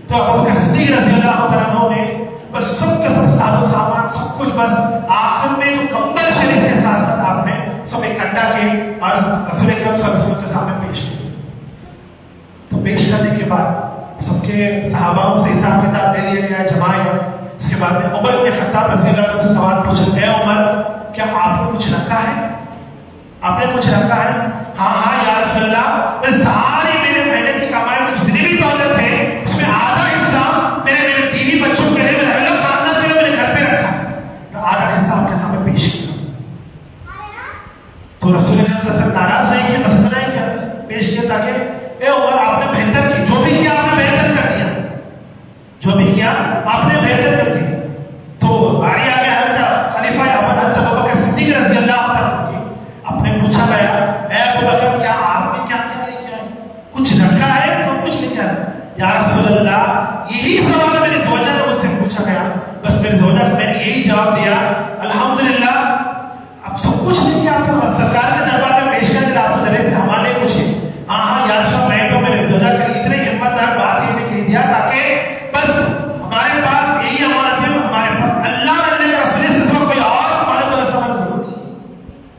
تو ابوبکر صدیق رضی اللہ عنہ نے بس سب کا سب ساز و سامان سب کچھ بس آخر میں جو کمبل شریف کے ساتھ ساتھ آپ نے سب اکٹھا کے اور رسول اکرم صلی اللہ علیہ وسلم کے سامنے پیش کیا. تو پیش کرنے کے بعد سب کے صحاباؤں سے حساب کتاب لے لیا گیا، جمایا گیا. اس کے بعد میں عمر بن خطاب رضی اللہ عنہ سے سوال پوچھا، اے عمر کیا آپ نے کچھ رکھا ہے؟ آپ نے کچھ رکھا ہے؟ ہاں ہاں یا رسول اللہ، میں ساری میرے محنت کی کمائی میں جتنی بھی دولت ہے اس میں آدھا حصہ میرے بیوی بچوں کے لیے، میرے اہل خاندان کے لیے میرے گھر پہ رکھا ہے. تو آدھا حصہ آپ کے سامنے پیش کیا. تو رسول اللہ صلی اللہ علیہ وسلم ناراض نہیں کیا، بس اتنا ہی کیا پیش کیا تاکہ اے عمر آپ نے بہتر کی، جو بھی کیا آپ نے بہتر کر دیا، جو بھی کیا آپ نے بہتر کر دیا. تو بھائی آ گیا حضرت خلیفہ اول حضرت ابوبکر صدیق رضی اللہ عنہ کی. آپ نے پوچھا گیا اے ابوبکر کیا آپ نے کیا لے کے آئے؟ کچھ رکھا ہے؟ سب کچھ لے کے آئے؟ یا رسول اللہ یہی سوال میری زوجہ نے مجھ سے پوچھا گیا. بس میری زوجہ نے یہی جواب دیا الحمدللہ اب سب کچھ لے کے آپ تو سرکار کے دربار میں پیش کر دیا، آپ تو ڈرے پھر ہمارے کچھ ہے. ہاں ہاں یا رسول اللہ میں تو میرے زوجہ کے اتنی ہمت دار بات یہ نے کہہ دیا تاکہ بس ہمارے پاس یہی امانت ہے، ہمارے پاس اللہ نے رسول سے سوا کوئی اور ہمارے کو سمجھ ضرورت نہیں.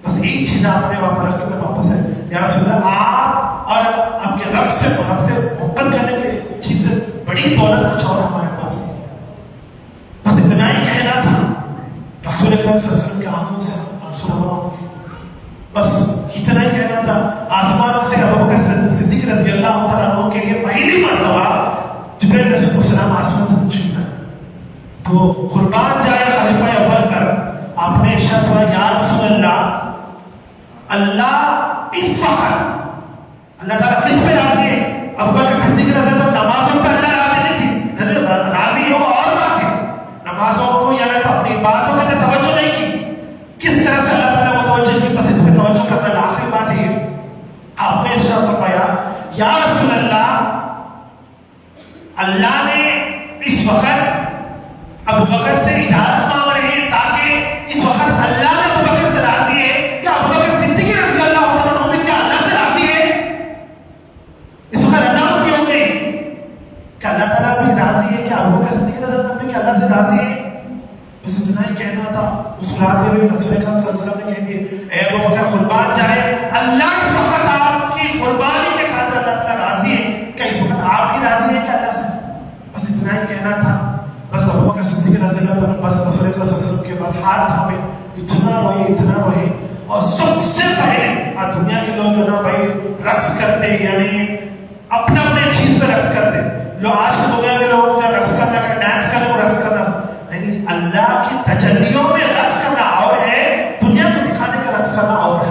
بس ایک چیز آپ نے وہاں پر رکھ کے واپس ہے یا رسول اللہ آپ اور آپ کے رب سے محبت کرنے کی چیز سے بڑی دولت کچھ اور ہمارے پاس ہے. بس اتنا ہی کہنا تھا. رسول اکرم صلی اللہ علیہ وسلم کے آنکھوں سے آنسو روا ہو گئے. بس اتنا ہی کہنا تھا. آسمانوں سے ابوبکر صدیق رضی اللہ عنہ کے لیے پہلی مرتبہ جبرائیل علیہ السلام آسمان سے تشریف لائے. تو قربان جائے خلیفہ اول پر آپ نے ارشاد فرمایا یا رسول اللہ اللہ اس وقت اللہ تعالیٰ کس پہ راضی ہے؟ ابوبکر صدیق رضی اللہ عنہ نمازوں پر اللہ راضی نہیں تھی. راضی ہو اور بات ہے، نمازوں کو یا اپنی باتوں میں توجہ نہیں کی. کس طرح سے اللہ تعالیٰ کو توجہ کی؟ بس اس پہ توجہ کرنا آخری بات ہے. آپ نے ارشاد فرمایا یا رسول اللہ اللہ نے اس وقت ابوبکر سے اجازت مانگ رہے ہیں تاکہ اس وقت اللہ نے ابوبکر سے راضی ہے کہ ابوبکر صدیق رضی اللہ عنہ بھی کیا اللہ سے راضی ہے؟ اس وقت رضا کی ہو گئی. کیا اللہ تعالیٰ بھی راضی ہے؟ کیا ابو بکر صدیق رضی اللہ عنہ کہ اللہ سے راضی ہے؟ بس اتنا ہی کہنا تھا. مسکراتے ہوئے رسول اکرم صلی اللہ علیہ وسلم نے کہہ دیا اے ابو بکر قربان جائے اللہ اس وقت آپ کی قربانی کے خاطر اللہ تعالیٰ راضی ہے. کیا اس وقت آپ بھی راضی ہیں کہ اللہ سے؟ بس اتنا ہی کہنا تھا. بس ابو بکر صدیق رضی اللہ عنہ بس رسول اکرم صلی اللہ علیہ وسلم کے پاس ہاتھ تھامے اتنا روئے. اور سب سے پہلے دنیا کے لوگ جو نا بھائی رقص کرتے یعنی اپنے اپنے چیز پہ رقص کرتے. لوگ آج کل دنیا کے لوگ رقص کرنا ڈانس کرنا وہ رقص کرنا نہیں. اللہ کی تجلیوں میں رقص کرنا اور ہے, دنیا کو دکھانے کا رقص کرنا اور ہے.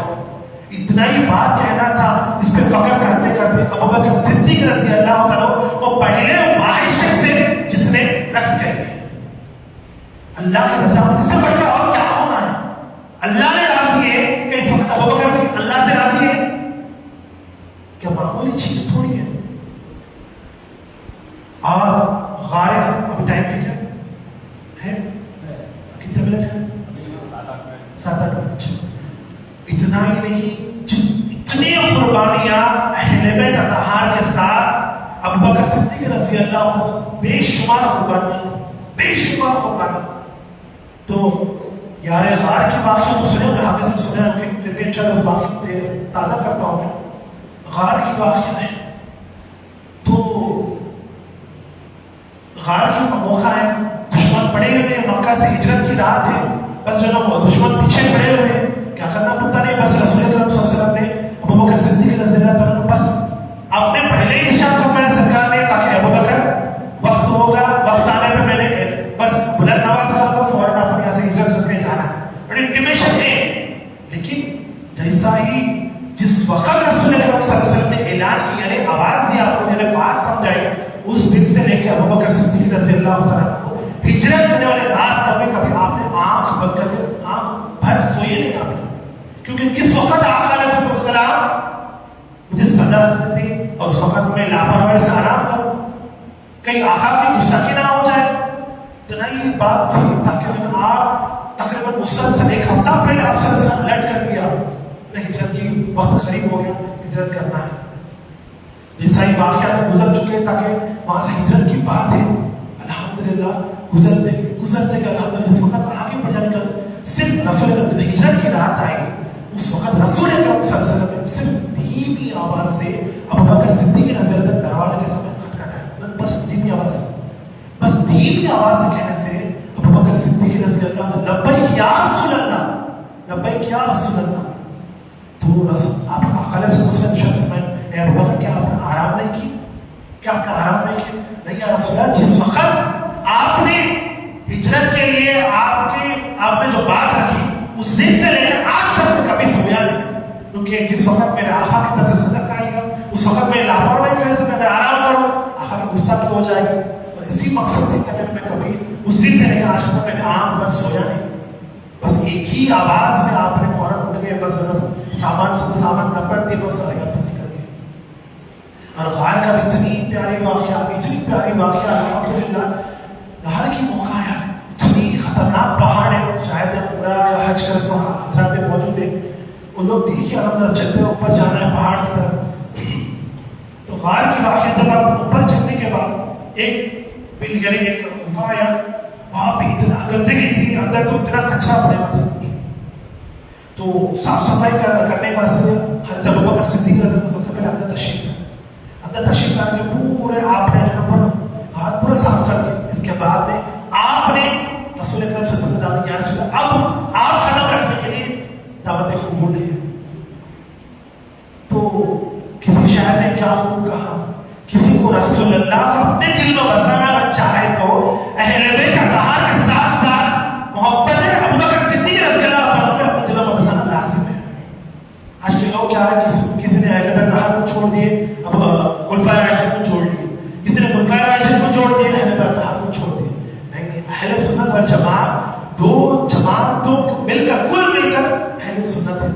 اتنا ہی بات کہنا تھا. اس پہ فخر کرتے کرتے ابو بکر صدیق رضی اللہ عنہ وہ پہلے واحد شخص ہے جس نے رقص کر دیا. اللہ کی رضا اس سے بڑھ کر اور کیا ہونا ہے؟ اللہ نے راضی ہے کہ اس وقت ابو بکر بھی اللہ سے راضی ہے. کیا معمولی چیز تھوڑی ہے. اور غار ابھی ٹائم ہے کیا ہے؟ کتنے منٹ ہے؟ 7-8 منٹ. اتنا ہی نہیں, اتنی قربانیاں اہل بیت اطہار کے ساتھ ابو بکر صدیق رضی اللہ عنہ بے شمار قربانیاں, بے شمار قربانیاں. تو یار غار کی واقعہ تو سنے ہوئے, حافظ سے سنے ہوئے, پھر بھی چل اس واقعہ تازہ کرتا ہوں میں. غار کی واقعہ ہے تو غار کی موقع ہے. دشمن پڑے ہوئے مکہ سے ہجرت کی رات ہے. بس جو نا دشمن پیچھے پڑے ہوئے, کیا کرنا پڑتا نہیں. بس رسول اکرم صلی اللہ علیہ وسلم نے ابو بکر صدیق رضی اللہ عنہ بس آپ نے پہلے ہی ارشاد فرمایا سرکار نے تاکہ ابو بکر وقت ہوگا, وقت آنے پہ میں نے بس بلند آواز کروں گا فوراً اپنے یہاں سے ہجرت کر کے جانا. بڑی انٹیمیشن ہے. لیکن جیسا ہی جس وقت رسول اکرم صلی اللہ علیہ وسلم نے اعلان کیا, یعنی آواز دی, آپ کو یعنی بات سمجھائی, اس دن سے لے کے ابو بکر صدیق رضی اللہ تعالیٰ ہجرت کرنے والے رات تک کبھی آپ نے آنکھ بند کر کے آنکھ بھر سوئے نہیں آپ نے. کیونکہ کس وقت آقا علیہ السلام مجھے سزا دیتے تھے اور اس وقت میں لاپرواہی سے آرام کروں, کہیں آقا کی گستاخی نہ ہو جائے. اتنا ہی بات تھی تاکہ میں آپ تقریباً مسلسل 1 ہفتہ پہلے آپ سے الرٹ کر دیا ہجرت کی وقت قریب ہو گیا, ہجرت کرنا ہے. جیسا ہی واقعات گزر چکے تاکہ وہاں سے ہجرت کی بات ہے الحمدللہ گزرتے گئے الحمدللہ. جس وقت آگے بڑھ جانے کا صرف رسول ہجرت کی رات آئی, اس وقت رسول اکرم صلی اللہ علیہ وسلم نے صرف دھیمی آواز سے ابو بکر صدیق رضی اللہ عنہ دروازے کے سامنے کھٹکھٹایا. بس دھیمی آواز سے, بس دھیمی آواز سے کہنے سے ابو بکر صدیق رضی اللہ عنہ لبیک یا رسول اللہ, لبیک یا رسول اللہ. تو آپ آقا علیہ السلام نے ارشاد فرمایا اے ابو بکر کیا آپ نے آرام نہیں کی؟ کیا آپ نے آرام نہیں کی؟ نہیں یا رسول اللہ, جس وقت آپ نے ہجرت کے لیے آپ نے جو بات رکھی اس دن سے لے کر آج تک میں کبھی سویا نہیں. کیونکہ جس وقت میرے آقا کی طرف سے صدقہ آئے گا اس وقت میں لاپرواہی کی وجہ سے میں اگر آرام کروں آقا کی گستاخی ہو جائے گی. اور اسی مقصد تھی کہ میں کبھی اس دن سے لے کر آج تک میں نے آنکھ بس سویا نہیں. بس ایک ہی آواز میں آپ نے فوراً اٹھ گئے, بس سامان نپٹ دیا, بس رگت پتی کر گئے. اور غار کا اتنی پیاری واقعہ الحمدللہ. غار کی موقع ہے, اتنی خطرناک پہاڑ ہے, شاید عمرہ یا حج کر سو حضرات پہ موجود ہے, وہ لوگ دیکھیے الحمدللہ چلتے اوپر جانا ہے پہاڑ کی طرف. تو غار کی واقعہ جب آپ اوپر چڑھنے کے بعد ایک غفا آیا, وہاں پہ اتنا گندگی تھی, اندر تو اتنا کچرا پڑا ہوا تھا. تو صاف صفائی کرنے واسطے حضرت ابو بکر صدیق رضی اللہ عنہ سب سے پہلے اندر تشریف لا کے پورے آپ نے ہاتھ پورا صاف کر دیا. اس کے بعد میں آپ نے رسول اکرم صلی اللہ علیہ وسلم یا رسول اللہ, اب آپ قدم رکھنے کے لیے دعوت قبول ہے. تو کسی شہر نے کیا خوب کہا, کسی کو رسول اللہ کا اپنے دل میں بسانا چاہے تو اہل بیت اطہار کے ساتھ ساتھ محبت ہے ابو بکر صدیق رضی اللہ عنہ کو اپنے دلوں میں بسانا لازم ہے. آج کے لوگ کیا ہے, کسی نے اہل بیت اطہار کو چھوڑ دیے, اب خلفائے راشدین کو چھوڑ دیے, کسی نے خلفائے راشدین کو چھوڑ دیے, اہل بیت اطہار کو چھوڑ دیے. نہیں, اہل سنت والجماعت دو جماعتوں مل کر کل مل کر اہل سنت ہے.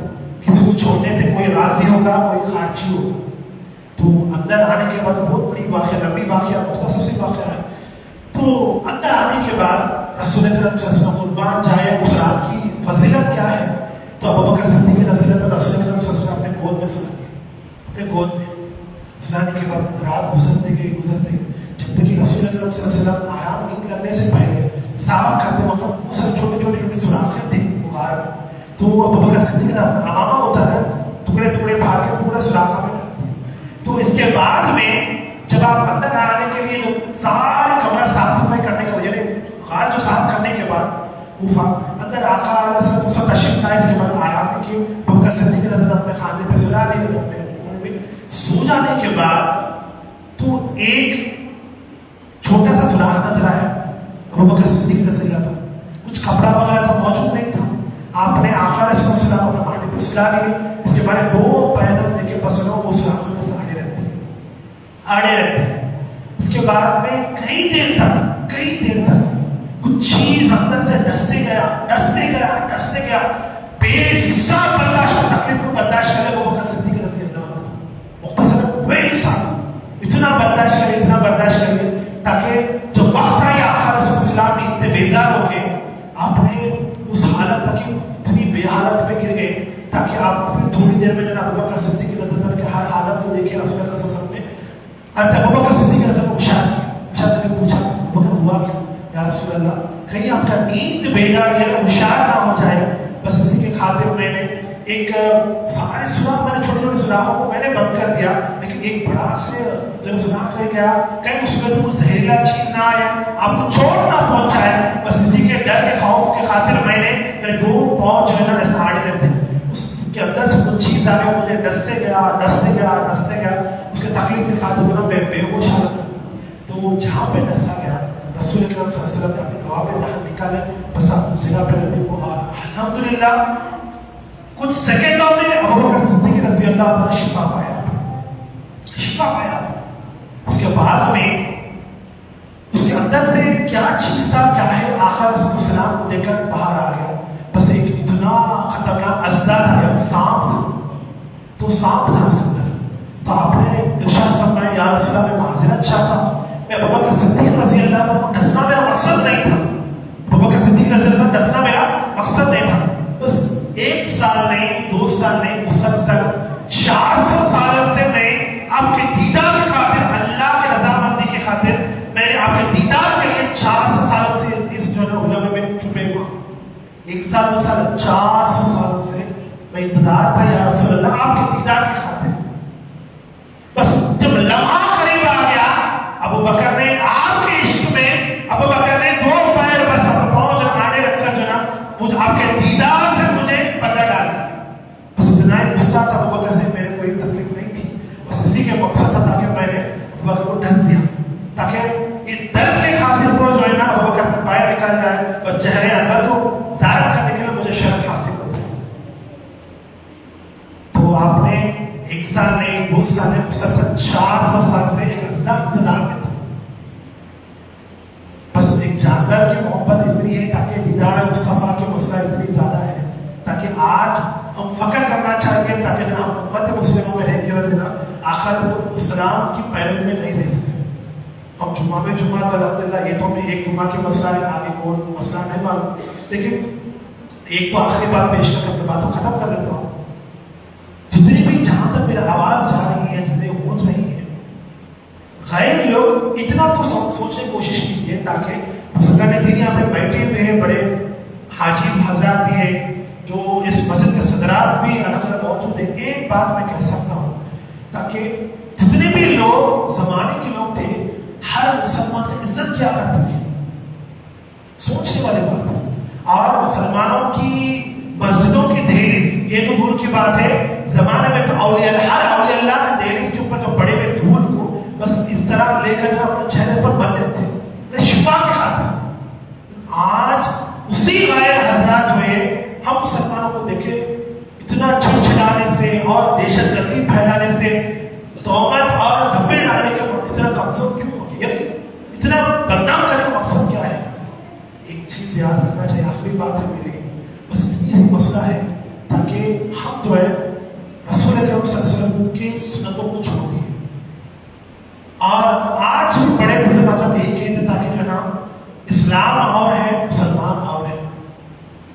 کسی کو چھوڑنے سے کوئی راضی ہوگا, کوئی خارجی ہوگا. تو اندر آنے کے بعد بہت بڑی واقعہ, لمبی واقعہ, مختصر سی واقعہ ہے. تو اندر آنے کے بعد رسول اکرم صلی اللہ علیہ وسلم قربان جائے اس رات کی فضیلت کیا ہے. تو ابو بکر صدیق رضی اللہ عنہ رسول اکرم صلی اللہ علیہ وسلم اپنے گود میں سنا دیا, اپنے گود میں سنانے کے بعد رات گزرتے گئی, جب تک کہ اکرم صلی اللہ علیہ وسلم آرام نیند لگنے سے پہلے صاف کرتے وقت بہت سارے چھوٹے چھوٹے سوراخیں تھے غار میں. تو ابو بکر صدیق کا امامہ ہوتا ہے, ٹکڑے ٹکڑے پھاڑ کے پورا سوراخ میں ڈالتے. تو اس کے بعد میں جب آپ اندر آنے کے لیے جو سارے کمرہ صاف صفائی کرنے کا یعنی غار جو صاف کرنے کے بعد وہ اندر آقا علیہ السلام سب تشریف لائے. اس کے بعد آرام کیے. ابو بکر صدیق رضی اللہ اپنے خاندے پہ سلا لیے. اپنے سو جانے کے بعد تو ایک چھوٹا سا سوراخ نظر آیا. ابو بکر صدیق رضی اللہ تھا, کچھ کپڑا وغیرہ تو موجود نہیں تھا. آپ نے آقا علیہ السلام اپنے مانڈے پہ سلا لیے. اس کے بعد دو پیدل لے کے پسنوں وہ سوراخ میں سے آڑے رہتے ہیں. اس کے بعد میں کئی دیر تک کچھ چیز اندر سے ڈستے گیا بے حساب برداشت تکلیف کو برداشت کرے. وہ بکر صدیق رضی اللہ عنہ مختصر بے حساب اتنا برداشت کریے تاکہ جب وقت آئے آقا علیہ السلام ان سے بیزار ہو کے آپ نے اس حالت تک اتنی بے حالت پہ گر گئے تاکہ آپ پھر تھوڑی دیر میں جناب ابو بکر صدیق رضی اللہ عنہ کے ہر حالت کو دیکھے. رسول اللہ صلی اللہ علیہ وسلم نے ابو بکر صدیق رضی اللہ عنہ کو پوچھا بکر ہوا کیا یا رسول اللہ, کہیں آپ کا نیند بیدار یا ہوشیار نہ ہو جائے. بس اسی کے خاطر میں نے ایک سارے سوراخ میں نے چھوٹے چھوٹے سوراخوں کو میں نے بند کر دیا, لیکن ایک بڑا سے جو سوراخ رہ گیا کہیں اس میں تو زہریلا چیز نہ آئے, آپ کو چوٹ نہ پہنچائے. بس اسی کے ڈر کے خوف کے خاطر میں نے دو پاؤں جو ہے نا ایسے آڑے رہتے ہیں, اس کے اندر سے کچھ چیز آ گیا, مجھے ڈستے گیا. اس کے تکلیف کی خاطر جو نا بے ہوش حالت. تو جہاں پہ ڈسا گیا رسول اکرم صلی اللہ علیہ وسلم نے اپنے لعاب دہن نکالے, بس آپ اس جگہ پہ رہتے کو الحمدللہ کچھ سیکنڈوں میں ابو بکر صدیق رضی اللہ عنہ شفا پایا. اس کے بعد میں اس کے اندر سے کیا چیز تھا کیا ہے, آقا علیہ السلام کو دیکھ کر باہر آ گیا. بس ایک اتنا خطرناک اژدھا تھا, سانپ تھا. تو سانپ تھا اس کے اندر. تو آپ نے ارشاد فرمایا یا رسول اللہ میں معذرت چاہتا ہوں, میں ابو بکر صدیق رضی اللہ عنہ کو ڈسنا میرا مقصد نہیں تھا. ابو بکر صدیق رضی اللہ عنہ ڈسنا میرا مقصد نہیں تھا. بس 1 سال نہیں 2 سال نہیں مسلسل 400 سال سے میں آپ کے دیدار کی خاطر, اللہ کے رضامندی کی خاطر میں نے آپ کے دیدار کے لیے 400 سال سے اس جو علم میں چھپے ہوا. 1 سال 2 سال 400 سال سے میں انتظار تھا یا رسول اللہ آپ کے دیدار کی خاطر. بس جب لمحہ قریب آ گیا ابو بکر نے آپ کے عشق میں ابو بکر نے 2 پیر بس اپنے پاؤں جو آنے رکھ کر جو نا مجھے آپ کے دیدار سے مجھے پردہ ڈال دیا. بس اتنا ہی غصہ تھا ابو بکر سے, میرے کوئی تکلیف نہیں تھی. بس اسی کے مقصد تھا تاکہ میں نے ابو بکر کو ڈس دیا تاکہ یہ درد کے خاطر کو جو ہے نا ابو بکر اپنے پیر نکال جائے اور چہرے انور کو ظاہر کرنے کے لیے مجھے شرف حاصل ہو جائے. تو آپ نے 1 سال نہیں 2 سال نہیں مسلسل 400 سال سے ایک انتظار میں تھا. بس ایک جانور کی محبت اتنی ہے تاکہ دیدار مصطفیٰ کی مسئلہ اتنی زیادہ ہے تاکہ آج ہم فخر کرنا چاہیے تاکہ جناب امت مسلموں میں رہتے ہوئے جناب آقا علیہ السلام کی پیروی میں نہیں رہ سکے. ہم جمعہ میں جمعہ تو الحمدللہ یہ تو ہمیں ایک جمعہ کی مسئلہ ہے, آگے کون مسئلہ نہیں معلوم, لیکن ایک تو آخری بات پیش کر اپنی باتوں ختم کر لیتا ہوں. جتنی بھی جہاں تک میری آواز جا رہی ہے جتنے ہوت رہی ہے غیر لوگ اتنا تو سوچنے کی کوشش کیجیے تاکہ مسلمان دین یہاں پہ بیٹھے ہوئے ہیں, بڑے حاجی حضرات بھی ہیں جو اس مسجد کے صدرات بھی الگ الگ موجود ہیں. ایک بات میں کہہ سکتا ہوں تاکہ جتنے بھی لوگ زمانے کے لوگ تھے ہر مسلمان کی عزت کیا کرتے تھے, سوچنے والی بات ہے. اور مسلمانوں کی مسجدوں کی دہلیز یہ تو دور کی بات ہے, زمانے میں تو اولیاء ہر اولیاء اللہ کے دہلیز کے اوپر جو بڑے ہوئے دھول کو بس اس طرح لے کر اپنے چہرے پر بن لیتے تھے شفا کی خاطر. آج اسی غیر حضرات جو ہے ہم مسلمانوں کو دیکھیں اتنا چھڑچھڑانے سے اور دہشت گردی پھیلانے سے تہمت اور دھبے ڈالنے کے اتنا کمزور کیوں ہو گیا, اتنا بدنام کرنے کا مقصد کیا ہے؟ ایک چیز یاد رکھنا چاہیے, آخری بات ہے میری, بس اتنی مسئلہ ہے تاکہ ہم جو ہے رسول اکرم صلی اللہ علیہ وسلم کی سنتوں کو چھوڑ دیں. اور آج بھی بڑے بزرگ حضرت یہی کہتے ہیں تاکہ جو نا اسلام اور ہے مسلمان اور ہے.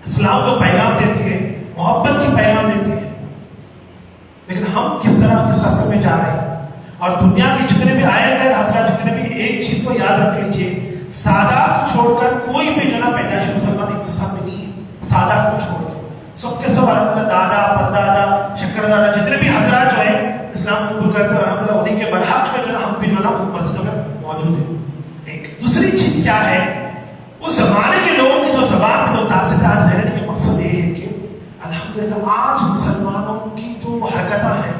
اسلام جو پیغام دیتی ہے محبت کی پیغام دیتی ہے, لیکن ہم کس طرح کس راستے میں جا رہے ہیں. اور دنیا کے جتنے بھی آئے گئے حضرات جتنے بھی, ایک چیز تو یاد رکھ لیجیے سادات کو چھوڑ کر کوئی بھی جو نا پیدائش مسلمان ہندوستان میں نہیں ہے. سادات کو چھوڑ کر سب کے سب الحمدللہ دادا پردادا شکر دادا جتنے بھی حضرات جو ہے اسلام قبول کرتے ہیں الحمدللہ انہیں کے برحق میں جو نا ہم بھی جو نا مسجدوں میں موجود ہیں. ایک دوسری چیز کیا ہے, اس زمانے کے لوگوں کی جو زبان میں جو تاثر آج رہنے کے مقصد یہ ہے کہ الحمدللہ آج مسلمانوں کی جو حرکتیں ہیں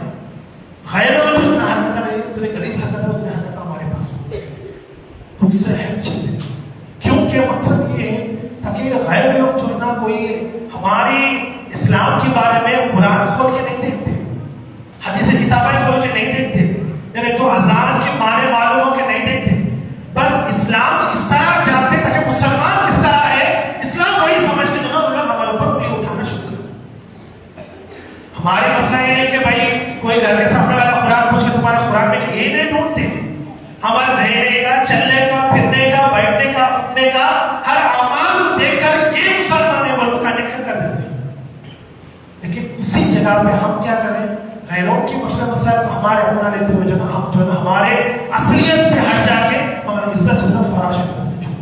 غیروں میں بھی اتنا حرکتیں نہیں, اتنے غلیظ حرکتیں اتنی حرکتیں ہمارے پاس ہوتی ہیں. ہم سے اہم چیز ہے کیونکہ مقصد یہ ہے تاکہ غیر لوگ جو ہے نا کوئی ہماری اسلام کے بارے میں قرآن کھول کے نہیں دیکھتے, حدیث کتابیں کھول کے نہیں دیکھتے, یعنی تو اذان کے معنی معلوم ہو کے نہیں دیکھتے. بس اسلام اس طرح جانتے تاکہ مسلمان کس طرح ہے اسلام وہی سمجھتے جو نا وہ لوگ ہمارے اوپر بھی اٹھانا شروع کریں. ہمارے مسئلہ یہ نہیں کہ بھائی کوئی گھر کے سامنے والا قرآن پوچھ کے تمہارا قرآن میں کہ یہ نہیں ڈھونڈتے. ہمارے رہنے کا, چلنے کا, پھرنے کا, بیٹھنے کا, اٹھنے کا ہر اعمال کو دیکھ کر یہ مسلمان ہے بول کا نکل کر دیتے ہیں. لیکن اسی جگہ پہ ہم کیا کریں, غیروں کی مسائل کو ہمارے اپنا لیتے ہوئے جب ہم جو ہے ہمارے اصلیت پہ ہٹ جا کے ہماری عزت سے فراش کرنے چھوڑ.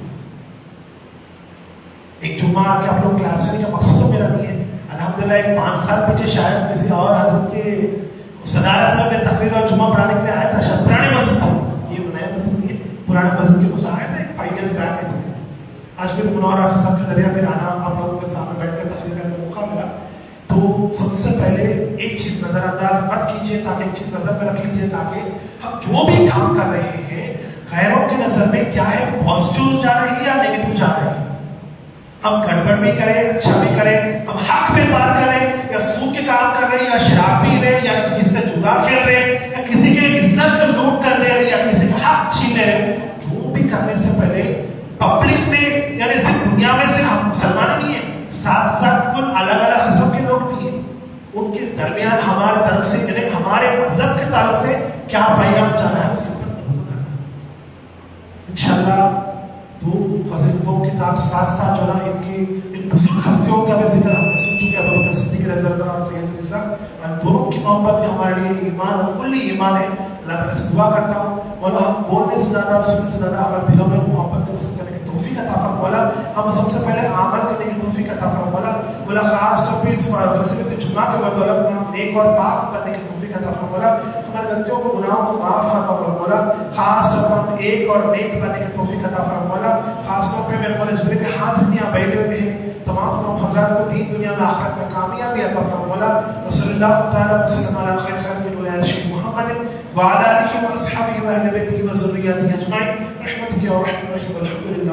ایک جمعہ کہ آپ لوگ کلاس لینے کا مقصد تو میرا نہیں ہے. الحمدللہ ایک 5 سال پیچھے شاید کسی اور حضرت کے صدارت میں تقریر اور جمعہ پڑھانے کے لیے آیا تھا. شاید پرانے مسجد سے, یہ نیا مسجد نہیں ہے, پرانے مسجد کے مسئلہ آیا تھا 5 ایئرس بیک میں تھے. آج پھر منور حافظ صاحب کے ذریعہ پھر آنا آپ لوگوں کے سامنے بیٹھ کر تقریر کرنے کا موقع ملا. تو سب سے پہلے ایک چیز نظر انداز مت کیجیے, تاکہ ایک چیز نظر میں رکھ لیجیے تاکہ ہم جو بھی کام کر رہے ہیں غیروں کی نظر میں کیا ہے پازیٹیو جا رہی ہے یا نیگیٹو جا رہی ہے. ہم گڑبڑ بھی کریں, اچھا بھی کریں, ہم حق پہ بات کریں یا سود کے کام کر رہے ہیں یا شراب پی رہے ہیں یا کسی سے جدا کھیل رہے ہیں یا کسی کی عزت کو لوٹ کر دے رہے ہیں یا کسی کا حق چھین رہے ہیں, جو بھی کرنے سے پہلے پبلک میں یعنی صرف دنیا میں سے ہم مسلمان نہیں ہیں, ساتھ ساتھ کل الگ الگ قسم کے لوگ بھی ہیں, ان کے درمیان ہمارے طرف سے یعنی ہمارے مذہب کے تعلق سے کیا پیغام جا رہا ہے اس کے اوپر توجہ کرنا ہے. انشاءاللہ دو فضیلتوں کے ساتھ ساتھ جو نا ان کی ان بزرگ ہستیوں کا بھی ذکر ہم نے سن چکے, ابو بکر صدیق رضی اللہ عنہ, سید عیسیٰ, دونوں کی محبت بھی ہمارے لیے ایمان اور کلی ایمان ہے. اللہ تعالیٰ سے دعا کرتا ہوں مولا ہم بولنے سے زیادہ سننے سے زیادہ ہمارے دلوں میں محبت کو وصل کرنے کی توفیق عطا فرما مولا. ہم سب سے پہلے عمل کرنے کی توفیق عطا فرما مولا. مولا خاص طور پہ اس فضیلت جمعہ کے بدولت میں ہم نیک اور پاک کرنے کی توفیق عطا فرما مولا. ہمارے غلطیوں کو گناہوں کو معاف فرما مولا. خاص طور پر ہم ایک اور نیک بننے کی توفیق عطا فرما مولا. خاص طور پہ میرے مولا جتنے بھی حاضر یہاں بیٹھے ہوئے ہیں تمام حضرات کو دین دنیا میں آخرت میں کامیابی عطا فرما مولا. صلی اللہ تعالی وسلم علی خیر خلق محمد وعلى آله وأصحابه وأهل بيته وذريته أجمعين برحمتك يا أرحم الراحمين والحمد لله.